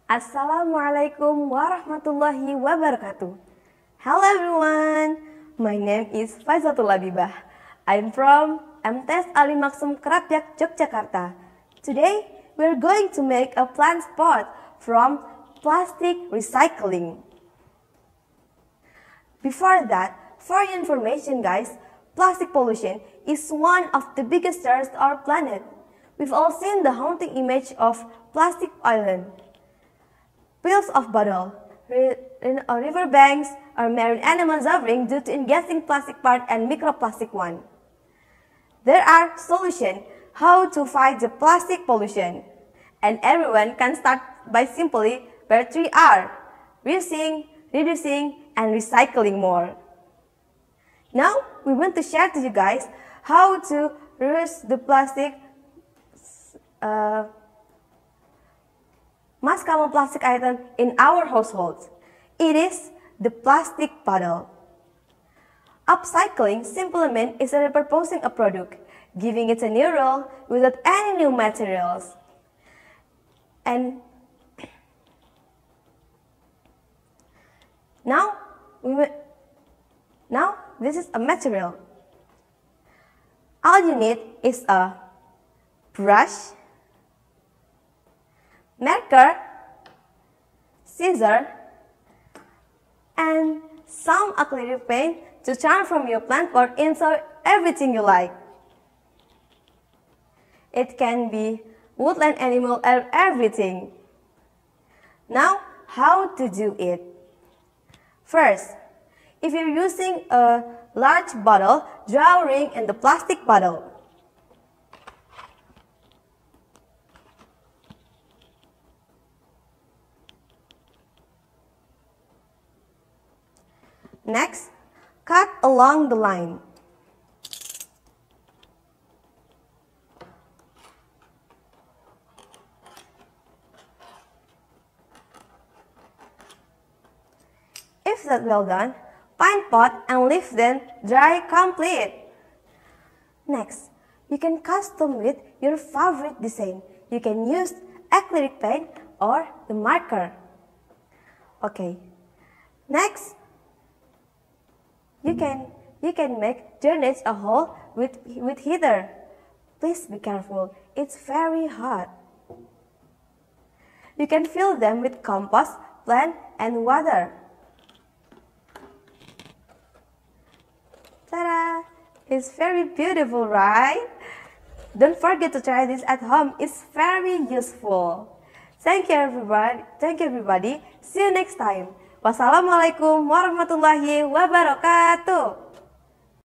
Assalamualaikum warahmatullahi wabarakatuh. Hello everyone, my name is Labibah. I'm from MTS Ali Maksum Kerapyak, Yogyakarta. Today, we're going to make a plant pot from plastic recycling. Before that, for your information guys, plastic pollution is one of the biggest threats to our planet. We've all seen the haunting image of plastic island. Pills of bottle, river banks, or marine animals suffering due to ingesting plastic part and microplastic one. There are solutions how to fight the plastic pollution, and everyone can start by simply by 3R: reusing, reducing, and recycling more. Now we want to share to you guys how to reuse the plastic most common plastic item in our households. It is the plastic bottle. Upcycling simply is repurposing a product, giving it a new role without any new materials. And now this is a material. All you need is a brush, marker, scissor, and some acrylic paint to transform your plant pot into everything you like. It can be woodland animal or everything. Now, how to do it? First, if you're using a large bottle, draw a ring in the plastic bottle. Next, cut along the line. If that's well done, find pot and leave them dry complete. Next, you can custom with your favorite design. You can use acrylic paint or the marker. Okay. Next, you can make drainage a hole with heater. Please be careful, it's very hot. You can fill them with compost, plant, and water. Ta-da! It's very beautiful, right? Don't forget to try this at home. It's very useful. Thank you everybody. See you next time. Wassalamualaikum warahmatullahi wabarakatuh.